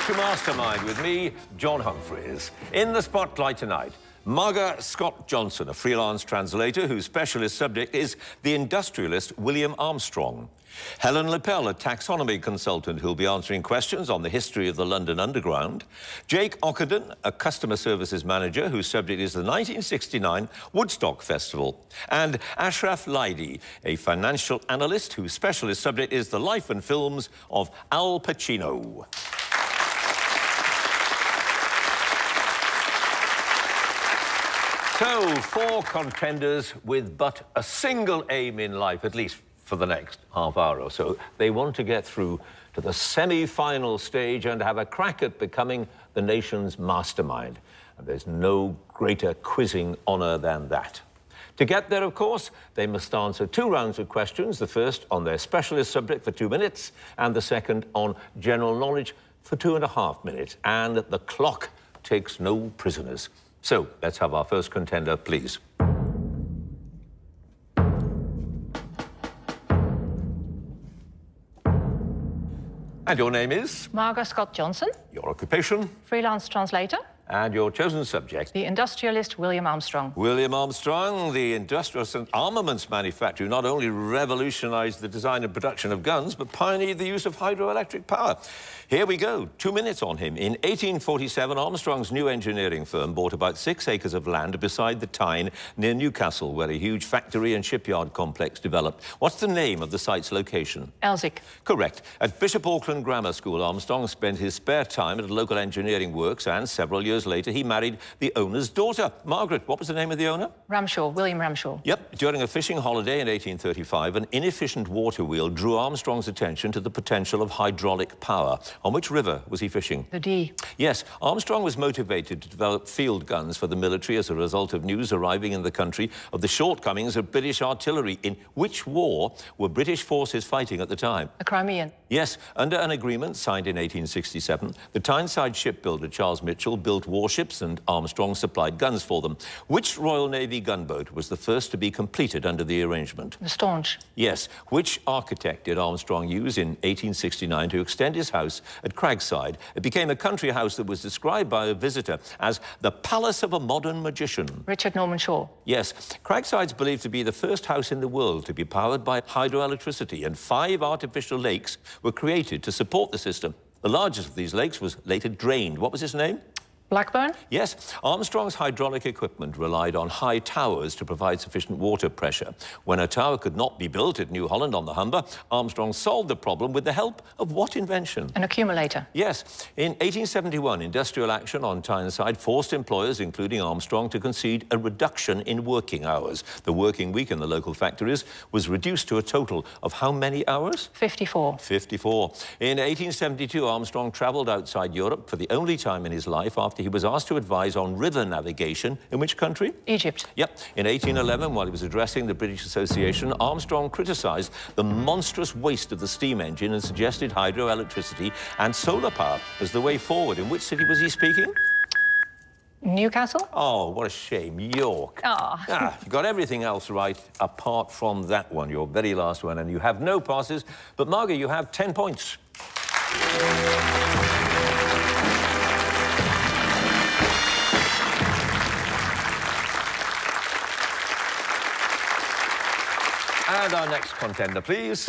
to Mastermind with me, John Humphrys. In the spotlight tonight, Marga Scott Johnson, a freelance translator whose specialist subject is the industrialist William Armstrong. Helen Lippel, a taxonomy consultant who'll be answering questions on the history of the London Underground. Jake Ockerden, a customer services manager whose subject is the 1969 Woodstock Festival. And Ashraf Laidi, a financial analyst whose specialist subject is the life and films of Al Pacino. So, 4 contenders with but a single aim in life, at least for the next half hour or so. They want to get through to the semi-final stage and have a crack at becoming the nation's mastermind. And there's no greater quizzing honour than that. To get there, of course, they must answer 2 rounds of questions, the first on their specialist subject for 2 minutes, and the second on general knowledge for 2.5 minutes. And the clock takes no prisoners. So, let's have our first contender, please. And your name is? Marga Scott Johnson. Your occupation? Freelance translator. And your chosen subject? The industrialist William Armstrong. William Armstrong, the industrialist and armaments manufacturer, who not only revolutionised the design and production of guns, but pioneered the use of hydroelectric power. Here we go, 2 minutes on him. In 1847, Armstrong's new engineering firm bought about 6 acres of land beside the Tyne near Newcastle, where a huge factory and shipyard complex developed. What's the name of the site's location? Elsick. Correct. At Bishop Auckland Grammar School, Armstrong spent his spare time at a local engineering works, and several years later, he married the owner's daughter. Margaret, what was the name of the owner? Ramshaw, William Ramshaw. Yep. During a fishing holiday in 1835, an inefficient water wheel drew Armstrong's attention to the potential of hydraulic power. On which river was he fishing? The Dee. Yes. Armstrong was motivated to develop field guns for the military as a result of news arriving in the country of the shortcomings of British artillery. In which war were British forces fighting at the time? The Crimean. Yes. Under an agreement signed in 1867, the Tyneside shipbuilder Charles Mitchell built warships and Armstrong supplied guns for them. Which Royal Navy gunboat was the first to be completed under the arrangement? The Staunch. Yes. Which architect did Armstrong use in 1869 to extend his house at Cragside? It became a country house that was described by a visitor as the palace of a modern magician. Richard Norman Shaw. Yes. Cragside's believed to be the first house in the world to be powered by hydroelectricity, and 5 artificial lakes were created to support the system. The largest of these lakes was later drained. What was its name? Blackburn? Yes. Armstrong's hydraulic equipment relied on high towers to provide sufficient water pressure. When a tower could not be built at New Holland on the Humber, Armstrong solved the problem with the help of what invention? An accumulator. Yes. In 1871, industrial action on Tyneside forced employers, including Armstrong, to concede a reduction in working hours. The working week in the local factories was reduced to a total of how many hours? 54. 54. In 1872, Armstrong travelled outside Europe for the only time in his life after he was asked to advise on river navigation. In which country? Egypt. Yep. In 1811, while he was addressing the British Association, Armstrong criticised the monstrous waste of the steam engine and suggested hydroelectricity and solar power as the way forward. In which city was he speaking? Newcastle. Oh, what a shame. York. Ah. You got everything else right apart from that one, your very last one, and you have no passes. But, Marga, you have 10 points. And our next contender, please.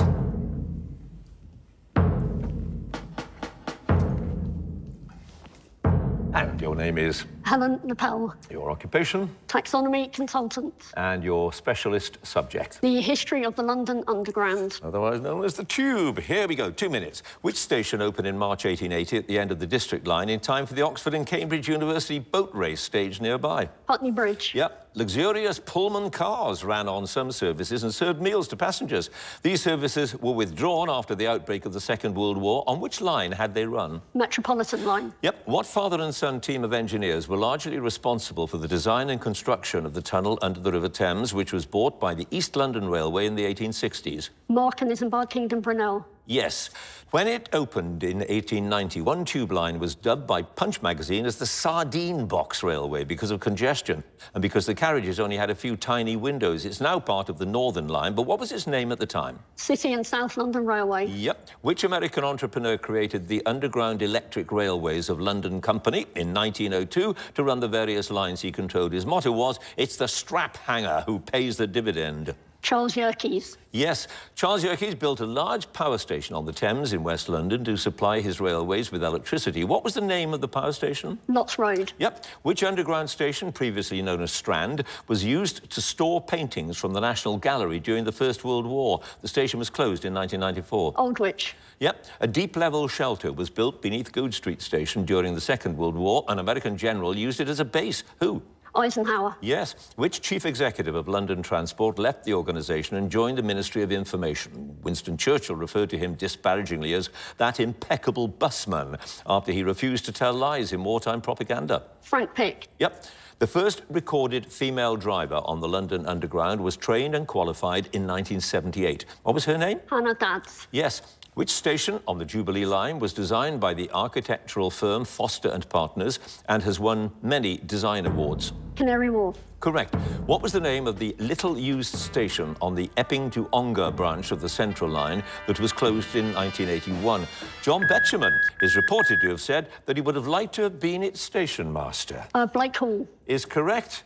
And your name is? Helen Lippel. Your occupation? Taxonomy consultant. And your specialist subject? The history of the London Underground. Otherwise known as the Tube. Here we go, 2 minutes. Which station opened in March 1880 at the end of the District Line in time for the Oxford and Cambridge University boat race staged nearby? Putney Bridge. Yep. Luxurious Pullman cars ran on some services and served meals to passengers. These services were withdrawn after the outbreak of the Second World War. On which line had they run? Metropolitan line. Yep. What father and son team of engineers were largely responsible for the design and construction of the tunnel under the River Thames, which was bought by the East London Railway in the 1860s? Mark and Isambard Kingdom Brunel. Yes. When it opened in 1890, one tube line was dubbed by Punch magazine as the sardine box railway because of congestion and because the carriages only had a few tiny windows. It's now part of the Northern Line, but what was its name at the time? City and South London Railway. Yep. Which American entrepreneur created the Underground Electric Railways of London Company in 1902 to run the various lines he controlled? His motto was, "It's the strap hanger who pays the dividend." Charles Yerkes. Yes, Charles Yerkes built a large power station on the Thames in West London to supply his railways with electricity. What was the name of the power station? Lots Road. Yep. Which underground station, previously known as Strand, was used to store paintings from the National Gallery during the First World War? The station was closed in 1994. Aldwych. Yep. A deep-level shelter was built beneath Goode Street Station during the Second World War. An American general used it as a base. Who? Eisenhower. Yes. Which chief executive of London Transport left the organisation and joined the Ministry of Information? Winston Churchill referred to him disparagingly as that impeccable busman after he refused to tell lies in wartime propaganda. Frank Pick. Yep. The first recorded female driver on the London Underground was trained and qualified in 1978. What was her name? Hannah Dads. Yes. Which station on the Jubilee Line was designed by the architectural firm Foster and Partners and has won many design awards? Canary Wharf. Correct. What was the name of the little-used station on the Epping to Ongar branch of the Central Line that was closed in 1981? John Betjeman is reported to have said that he would have liked to have been its station master. Blake Hall. Is correct.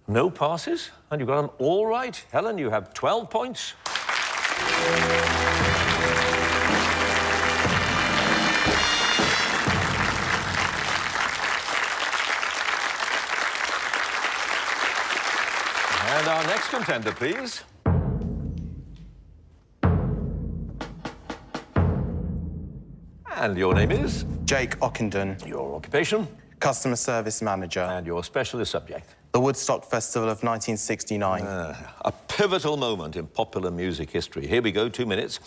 No passes, and you've got them all right. Helen, you have 12 points. And our next contender, please. And your name is? Jake Ockenden. Your occupation? Customer Service Manager. And your specialist subject? The Woodstock Festival of 1969. A pivotal moment in popular music history. Here we go, 2 minutes.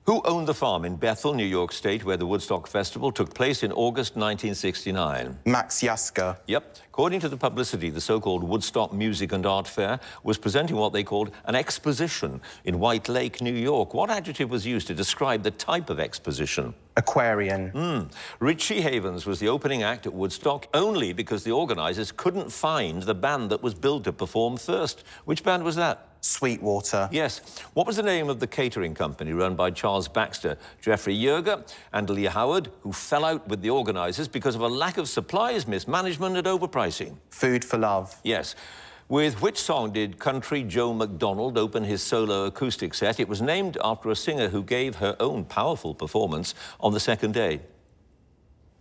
Who owned the farm in Bethel, New York State, where the Woodstock Festival took place in August 1969? Max Yasker. Yep. According to the publicity, the so-called Woodstock Music and Art Fair was presenting what they called an exposition in White Lake, New York. What adjective was used to describe the type of exposition? Aquarian. Richie Havens was the opening act at Woodstock only because the organisers couldn't find the band that was billed to perform first. Which band was that? Sweetwater. Yes. What was the name of the catering company run by Charles Baxter, Jeffrey Yerger and Lee Howard, who fell out with the organisers because of a lack of supplies, mismanagement and overpricing? Food for Love. Yes. With which song did country Joe McDonald open his solo acoustic set? It was named after a singer who gave her own powerful performance on the second day.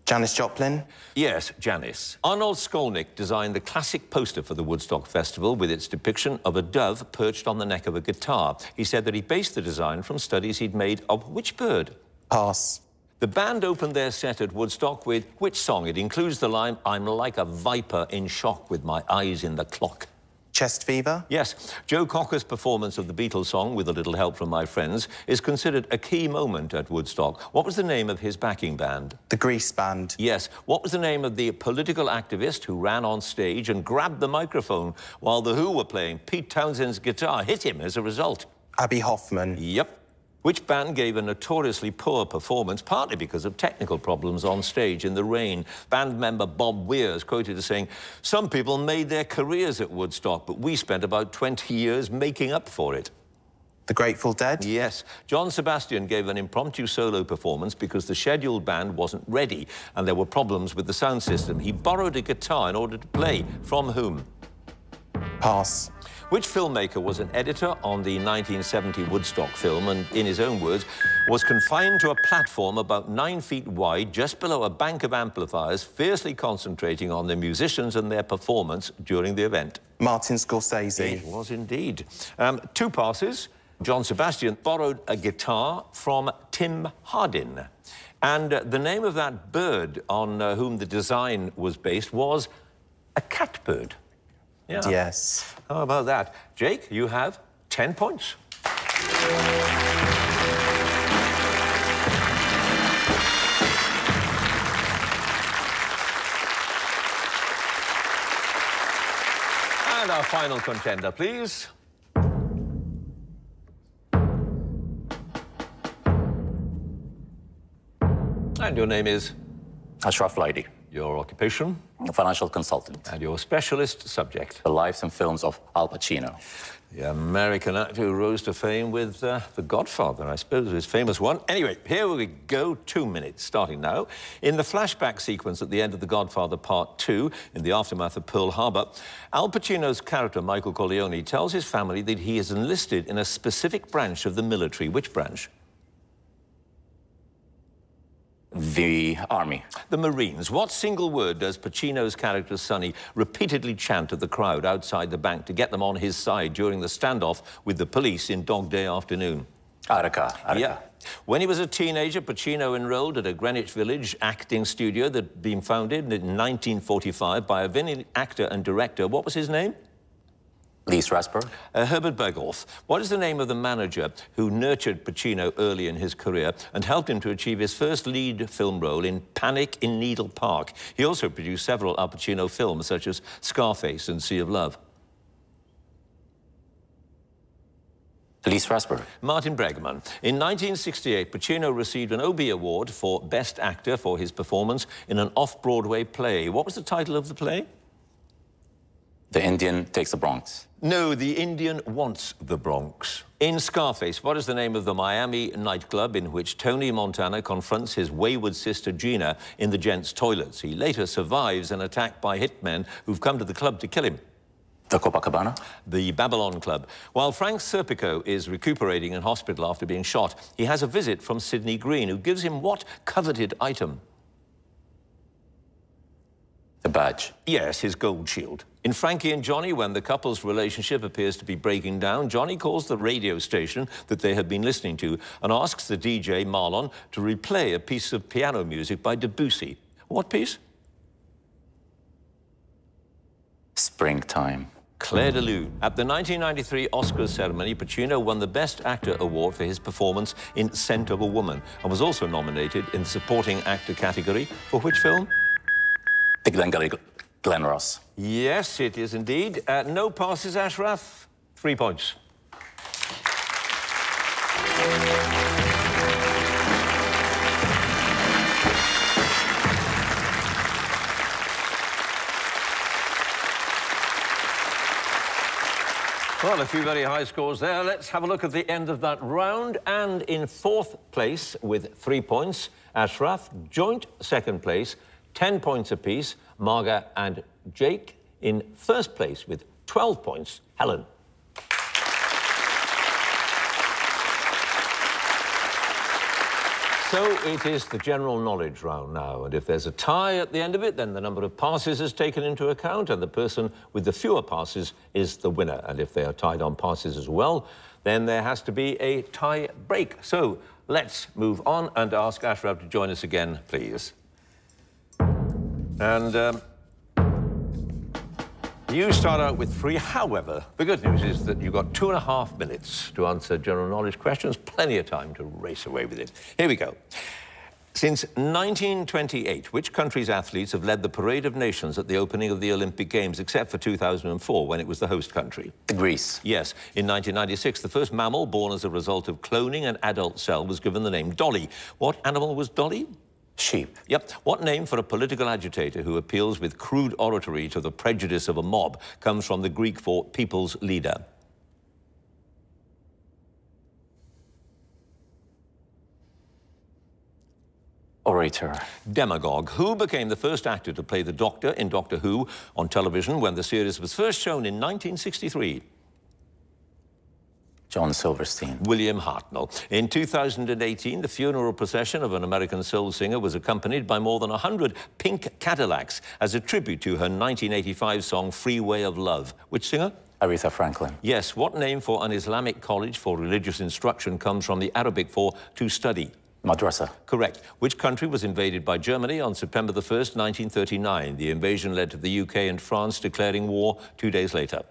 Janis Joplin. Yes, Janis. Arnold Skolnick designed the classic poster for the Woodstock Festival with its depiction of a dove perched on the neck of a guitar. He said that he based the design from studies he'd made of which bird? Pass. The band opened their set at Woodstock with which song? It includes the line, "I'm like a viper in shock with my eyes in the clock." Chest Fever. Yes. Joe Cocker's performance of the Beatles song, With a Little Help from My Friends, is considered a key moment at Woodstock. What was the name of his backing band? The Grease Band. Yes. What was the name of the political activist who ran on stage and grabbed the microphone while The Who were playing? Pete Townshend's guitar hit him as a result. Abby Hoffman. Yep. Which band gave a notoriously poor performance, partly because of technical problems on stage in the rain? Band member Bob Weir is quoted as saying, "Some people made their careers at Woodstock, but we spent about 20 years making up for it." The Grateful Dead. Yes. John Sebastian gave an impromptu solo performance because the scheduled band wasn't ready and there were problems with the sound system. He borrowed a guitar in order to play. From whom? Pass. Which filmmaker was an editor on the 1970 Woodstock film and, in his own words, was confined to a platform about 9 feet wide just below a bank of amplifiers, fiercely concentrating on the musicians and their performance during the event? Martin Scorsese. It was indeed. 2 passes. John Sebastian borrowed a guitar from Tim Hardin. And the name of that bird on whom the design was based was a catbird. Yeah. Yes. How about that? Jake, you have 10 points. And our final contender, please. And your name is? Ashraf Laidi, Your occupation? a financial consultant. And your specialist subject? The lives and films of Al Pacino. The American actor who rose to fame with The Godfather, I suppose, his famous one. Anyway, here we go, 2 minutes, starting now. In the flashback sequence at the end of The Godfather Part 2, in the aftermath of Pearl Harbor, Al Pacino's character, Michael Corleone, tells his family that he is enlisted in a specific branch of the military. Which branch? The Army. The Marines. What single word does Pacino's character, Sonny, repeatedly chant at the crowd outside the bank to get them on his side during the standoff with the police in Dog Day Afternoon? Attica. Yeah. When he was a teenager, Pacino enrolled at a Greenwich Village acting studio that had been founded in 1945 by a Vinny actor and director. What was his name? Lee Strasberg. Herbert Berghoff. What is the name of the manager who nurtured Pacino early in his career and helped him to achieve his first lead film role in Panic in Needle Park? He also produced several Al Pacino films, such as Scarface and Sea of Love. Lee Strasberg. Martin Bregman. In 1968, Pacino received an Obie Award for Best Actor for his performance in an off-Broadway play. What was the title of the play? The Indian Takes the Bronx. No, The Indian Wants the Bronx. In Scarface, what is the name of the Miami nightclub in which Tony Montana confronts his wayward sister Gina in the gents' toilets? He later survives an attack by hitmen who've come to the club to kill him. The Copacabana. The Babylon Club. While Frank Serpico is recuperating in hospital after being shot, he has a visit from Sidney Green, who gives him what coveted item? The badge. Yes, his gold shield. In Frankie and Johnny, when the couple's relationship appears to be breaking down, Johnny calls the radio station that they have been listening to and asks the DJ, Marlon, to replay a piece of piano music by Debussy. What piece? Springtime. Claire de Lune. At the 1993 Oscars ceremony, Pacino won the Best Actor award for his performance in Scent of a Woman and was also nominated in the Supporting Actor category. For which film? The Glenn Ross. Yes, it is indeed. No passes, Ashraf. 3 points. Well, a few very high scores there. Let's have a look at the end of that round. And in 4th place with 3 points, Ashraf. Joint 2nd place, 10 points apiece, Marga and Jake. In 1st place with 12 points, Helen. So it is the general knowledge round now, and if there's a tie at the end of it, then the number of passes is taken into account, and the person with the fewer passes is the winner. And if they are tied on passes as well, then there has to be a tie break. So let's move on and ask Ashraf to join us again, please. And you start out with 3. However, the good news is that you've got 2.5 minutes to answer general knowledge questions. Plenty of time to race away with it. Here we go. Since 1928, which country's athletes have led the Parade of Nations at the opening of the Olympic Games, except for 2004, when it was the host country? Greece. Yes. In 1996, the first mammal born as a result of cloning an adult cell was given the name Dolly. What animal was Dolly? Sheep. Yep. What name for a political agitator who appeals with crude oratory to the prejudice of a mob comes from the Greek for people's leader? Orator. Demagogue. Who became the first actor to play the Doctor in Doctor Who on television when the series was first shown in 1963? John Silverstein. William Hartnell. In 2018, the funeral procession of an American soul singer was accompanied by more than 100 pink Cadillacs as a tribute to her 1985 song, Free Way of Love. Which singer? Aretha Franklin. Yes. What name for an Islamic college for religious instruction comes from the Arabic for to study? Madrasa. Correct. Which country was invaded by Germany on September the 1st, 1939? The invasion led to the UK and France declaring war 2 days later.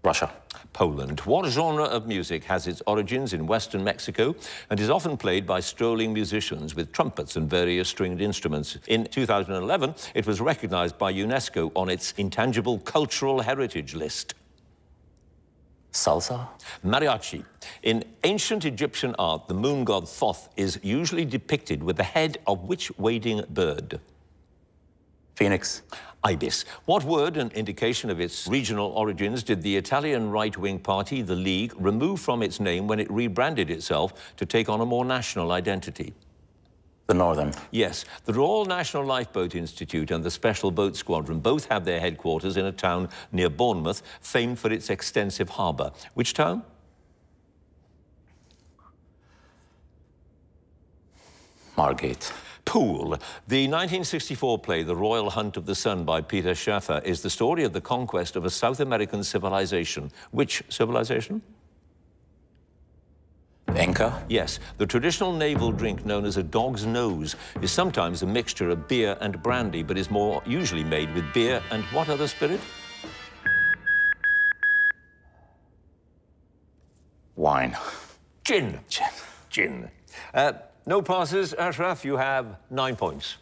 Russia. Poland. What genre of music has its origins in western Mexico and is often played by strolling musicians with trumpets and various stringed instruments? In 2011, it was recognized by UNESCO on its Intangible Cultural Heritage list. Salsa? Mariachi. In ancient Egyptian art, the moon god Thoth is usually depicted with the head of which wading bird? Phoenix? Ibis. What word, an indication of its regional origins, did the Italian right-wing party, the League, remove from its name when it rebranded itself to take on a more national identity? The Northern? Yes. The Royal National Lifeboat Institute and the Special Boat Squadron both have their headquarters in a town near Bournemouth, famed for its extensive harbour. Which town? Margate? Poole. The 1964 play The Royal Hunt of the Sun by Peter Shaffer is the story of the conquest of a South American civilization. Which civilization? Inca? Yes. The traditional naval drink known as a dog's nose is sometimes a mixture of beer and brandy, but is more usually made with beer and what other spirit? Wine? Gin. Gin. Gin. No passes, Ashraf. You have 9 points.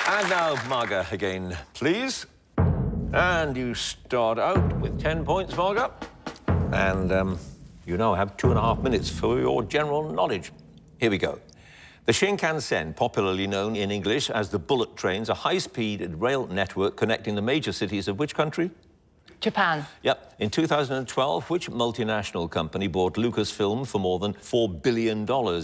And now, Marga, again, please. And you start out with 10 points, Marga. And you now have 2.5 minutes for your general knowledge. Here we go. The Shinkansen, popularly known in English as the bullet trains, a high-speed rail network connecting the major cities of which country? Japan. Yep. In 2012, which multinational company bought Lucasfilm for more than $4 billion?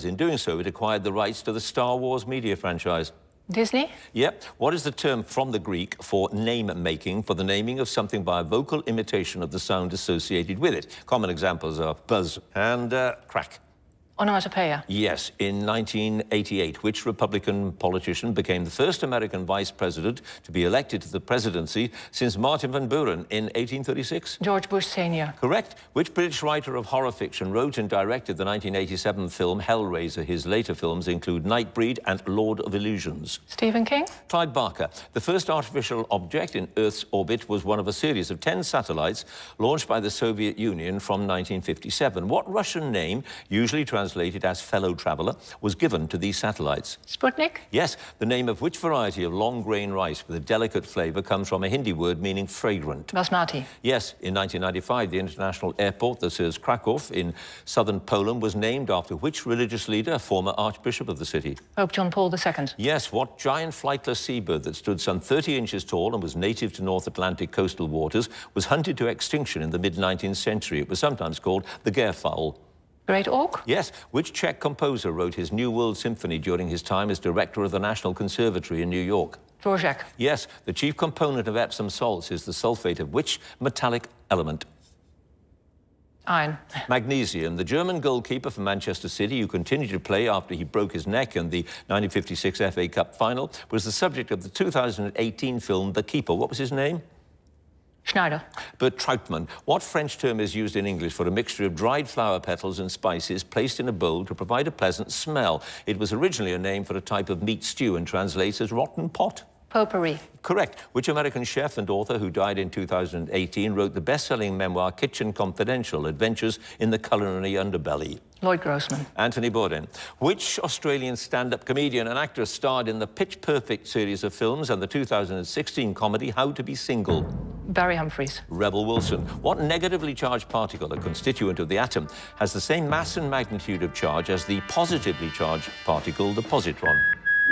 In doing so, it acquired the rights to the Star Wars media franchise. Disney? Yep. What is the term from the Greek for name-making, for the naming of something by a vocal imitation of the sound associated with it? Common examples are buzz and crack. Onomatopoeia. Yes. In 1988, which Republican politician became the first American vice president to be elected to the presidency since Martin van Buren in 1836? George Bush Sr. Correct. Which British writer of horror fiction wrote and directed the 1987 film Hellraiser? His later films include Nightbreed and Lord of Illusions. Stephen King? Clyde Barker. The first artificial object in Earth's orbit was one of a series of 10 satellites launched by the Soviet Union from 1957. What Russian name, usually translated as fellow traveller, was given to these satellites? Sputnik? Yes. The name of which variety of long-grain rice with a delicate flavour comes from a Hindi word meaning fragrant? Basmati. Yes. In 1995, the international airport that serves Krakow in southern Poland was named after which religious leader, former Archbishop of the city? Pope John Paul II. Yes. What giant flightless seabird that stood some 30 inches tall and was native to North Atlantic coastal waters was hunted to extinction in the mid-19th century? It was sometimes called the Gerfowl. Great Auk? Yes. Which Czech composer wrote his New World Symphony during his time as director of the National Conservatory in New York? Dvorak. Yes. The chief component of Epsom salts is the sulfate of which metallic element? Iron. Magnesium. The German goalkeeper for Manchester City, who continued to play after he broke his neck in the 1956 FA Cup final, was the subject of the 2018 film The Keeper. What was his name? Schneider. Bert Trautmann. What French term is used in English for a mixture of dried flower petals and spices placed in a bowl to provide a pleasant smell? It was originally a name for a type of meat stew and translates as rotten pot. Potpourri. Correct. Which American chef and author who died in 2018 wrote the best-selling memoir Kitchen Confidential, Adventures in the Culinary Underbelly? Lloyd Grossman. Anthony Bourdain. Which Australian stand-up comedian and actor starred in the Pitch Perfect series of films and the 2016 comedy How to Be Single? Barry Humphries. Rebel Wilson. What negatively charged particle, a constituent of the atom, has the same mass and magnitude of charge as the positively charged particle, the positron?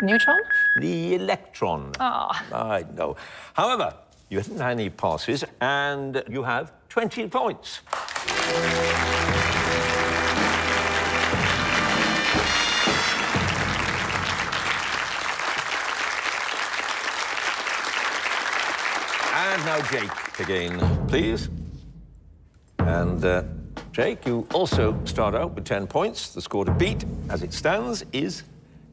Neutron? The electron. Ah. I know. However, you haven't had any passes, and you have 20 points. And now Jake again, please. And Jake, you also start out with 10 points. The score to beat, as it stands, is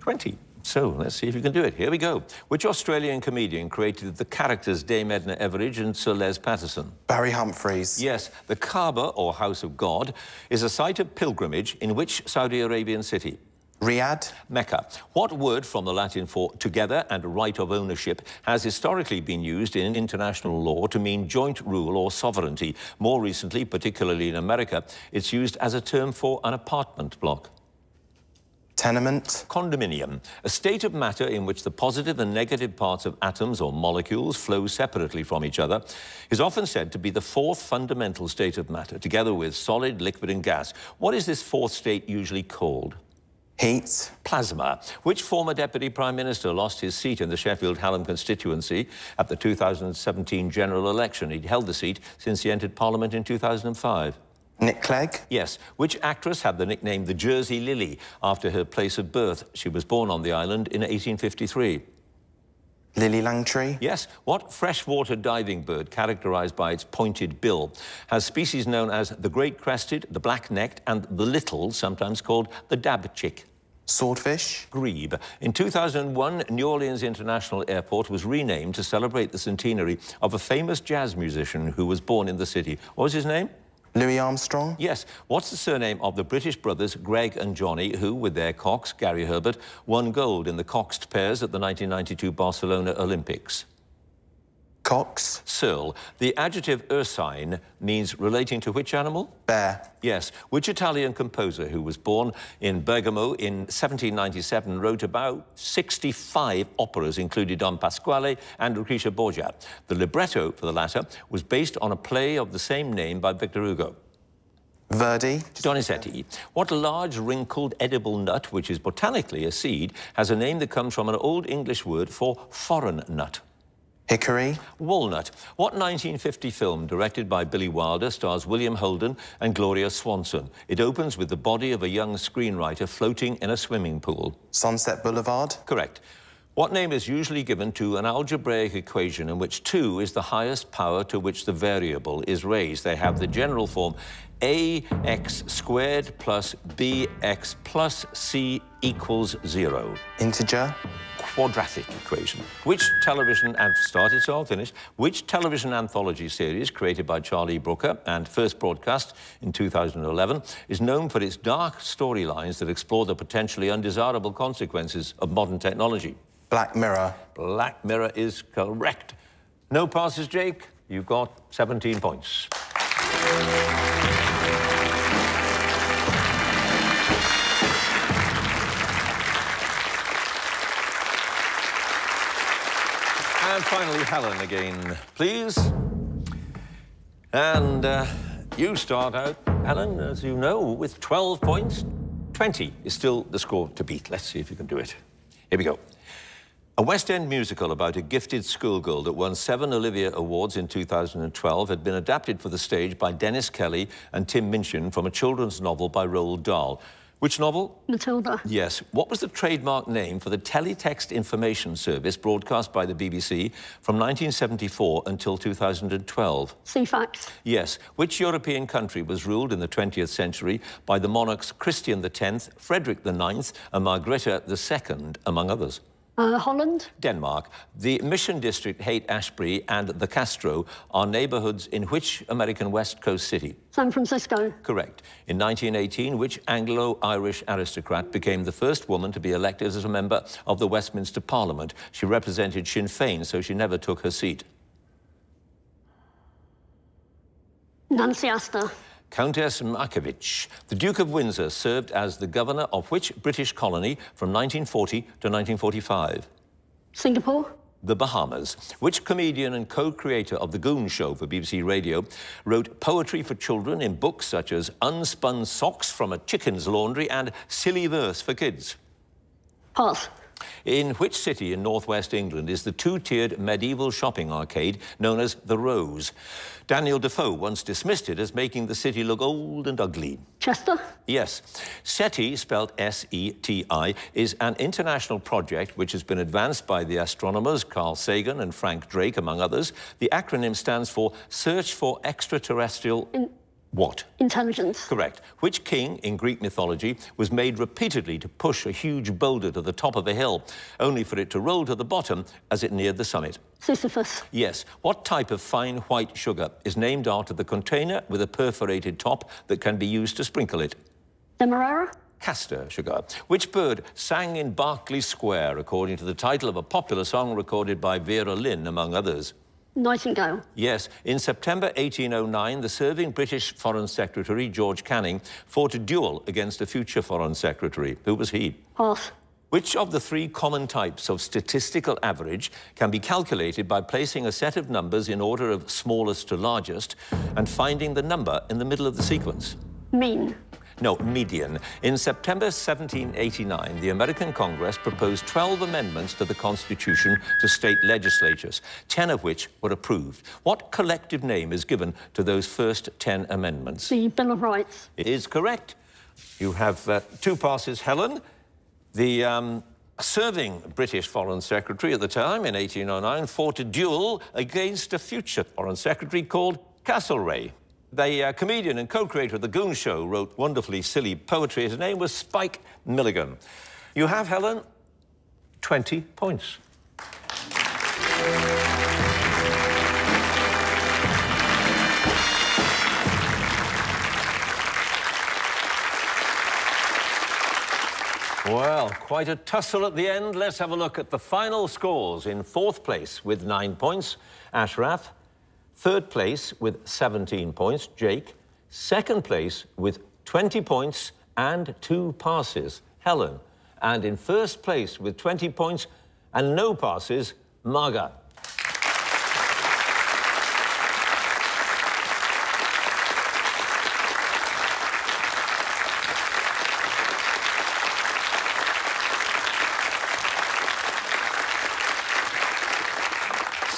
20. So, let's see if you can do it. Here we go. Which Australian comedian created the characters Dame Edna Everage and Sir Les Patterson? Barry Humphries. Yes, the Kaaba, or House of God, is a site of pilgrimage in which Saudi Arabian city? Riyadh. Mecca. What word from the Latin for together and right of ownership has historically been used in international law to mean joint rule or sovereignty? More recently, particularly in America, it's used as a term for an apartment block. Tenement. Condominium, a state of matter in which the positive and negative parts of atoms or molecules flow separately from each other, is often said to be the fourth fundamental state of matter, together with solid, liquid and gas. What is this fourth state usually called? Heat. Plasma. Which former Deputy Prime Minister lost his seat in the Sheffield-Hallam constituency at the 2017 general election? He'd held the seat since he entered Parliament in 2005. Nick Clegg. Yes. Which actress had the nickname the Jersey Lily after her place of birth? She was born on the island in 1853. Lily Langtry. Yes. What freshwater diving bird, characterised by its pointed bill, has species known as the great-crested, the black-necked and the little, sometimes called the dabchick? Swordfish. Grebe. In 2001, New Orleans International Airport was renamed to celebrate the centenary of a famous jazz musician who was born in the city. What was his name? Louis Armstrong. Yes. What's the surname of the British brothers Greg and Johnny, who, with their cox, Gary Herbert, won gold in the coxed pairs at the 1992 Barcelona Olympics? Cox. Searle. The adjective ursine means relating to which animal? Bear. Yes. Which Italian composer who was born in Bergamo in 1797 wrote about 65 operas, including Don Pasquale and Lucrezia Borgia? The libretto for the latter was based on a play of the same name by Victor Hugo. Verdi. Donizetti. What large, wrinkled, edible nut, which is botanically a seed, has a name that comes from an Old English word for foreign nut? Hickory. Walnut. What 1950 film, directed by Billy Wilder, stars William Holden and Gloria Swanson? It opens with the body of a young screenwriter floating in a swimming pool. Sunset Boulevard. Correct. What name is usually given to an algebraic equation in which 2 is the highest power to which the variable is raised? They have the general form ax squared plus bx plus c equals 0. Integer. Quadratic equation. Which television, and started, so I'll finish, which television anthology series created by Charlie Brooker and first broadcast in 2011 is known for its dark storylines that explore the potentially undesirable consequences of modern technology? Black Mirror. Black Mirror is correct. No passes, Jake. You've got 17 points. And finally, Helen again, please. And you start out, Helen, as you know, with 12 points. 20 is still the score to beat. Let's see if you can do it. Here we go. A West End musical about a gifted schoolgirl that won 7 Olivier Awards in 2012 had been adapted for the stage by Dennis Kelly and Tim Minchin from a children's novel by Roald Dahl. Which novel? Matilda. Yes. What was the trademark name for the teletext information service broadcast by the BBC from 1974 until 2012? Ceefax. Yes. Which European country was ruled in the 20th century by the monarchs Christian X, Frederick IX and Margrethe II, among others? Holland. Denmark. The Mission District, Haight-Ashbury and the Castro are neighbourhoods in which American West Coast city? San Francisco. Correct. In 1918, which Anglo-Irish aristocrat became the first woman to be elected as a member of the Westminster Parliament? She represented Sinn Féin, so she never took her seat. Nancy Astor. Countess Markievicz. The Duke of Windsor served as the governor of which British colony from 1940 to 1945? Singapore. The Bahamas. Which comedian and co-creator of The Goon Show for BBC Radio wrote poetry for children in books such as Unspun Socks from a Chicken's Laundry and Silly Verse for Kids? Pass. In which city in northwest England is the two-tiered medieval shopping arcade known as The Rose? Daniel Defoe once dismissed it as making the city look old and ugly. Chester. Yes. SETI, spelled S-E-T-I, is an international project which has been advanced by the astronomers Carl Sagan and Frank Drake, among others. The acronym stands for Search for Extraterrestrial... What? Intelligence. Correct. Which king in Greek mythology was made repeatedly to push a huge boulder to the top of a hill, only for it to roll to the bottom as it neared the summit? Sisyphus. Yes. What type of fine white sugar is named after the container with a perforated top that can be used to sprinkle it? Demerara. Castor sugar. Which bird sang in Berkeley Square, according to the title of a popular song recorded by Vera Lynn, among others? Nightingale. Yes. In September 1809, the serving British Foreign Secretary, George Canning, fought a duel against a future Foreign Secretary. Who was he? Pass. Which of the three common types of statistical average can be calculated by placing a set of numbers in order of smallest to largest and finding the number in the middle of the sequence? Mean. No, median. In September 1789, the American Congress proposed 12 amendments to the Constitution to state legislatures, 10 of which were approved. What collective name is given to those first 10 amendments? The Bill of Rights. It is correct. You have 2 passes, Helen. The serving British Foreign Secretary at the time, in 1809, fought a duel against a future Foreign Secretary called Castlereagh. The comedian and co-creator of The Goon Show wrote wonderfully silly poetry. His name was Spike Milligan. You have, Helen, 20 points. Well, quite a tussle at the end. Let's have a look at the final scores. In 4th place with 9 points, Ashraf. 3rd place with 17 points, Jake. 2nd place with 20 points and 2 passes, Helen. And in 1st place with 20 points and no passes, Marga.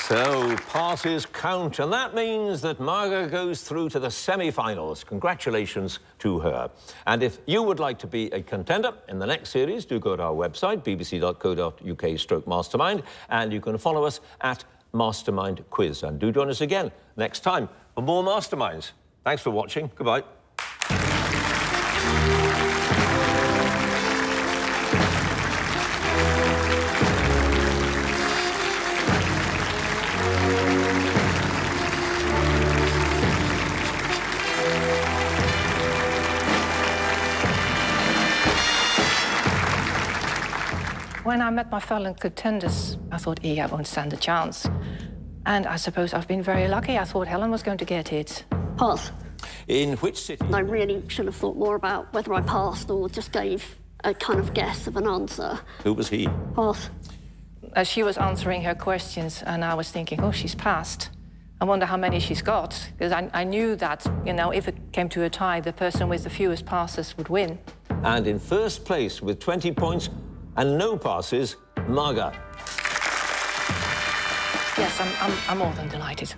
So, passes count, and that means that Marga goes through to the semi-finals. Congratulations to her. And if you would like to be a contender in the next series, do go to our website, bbc.co.uk/mastermind, and you can follow us at Mastermind Quiz. And do join us again next time for more Masterminds. Thanks for watching. Goodbye. When I met my fellow contenders, I thought, I won't stand a chance. And I suppose I've been very lucky. I thought Helen was going to get it. Pass. In which city? I really should have thought more about whether I passed or just gave a kind of guess of an answer. Who was he? Pass. As she was answering her questions, and I was thinking, oh, she's passed. I wonder how many she's got, because I knew that, you know, if it came to a tie, the person with the fewest passes would win. And in 1st place with 20 points and no passes, Marga. Yes, I'm more than delighted.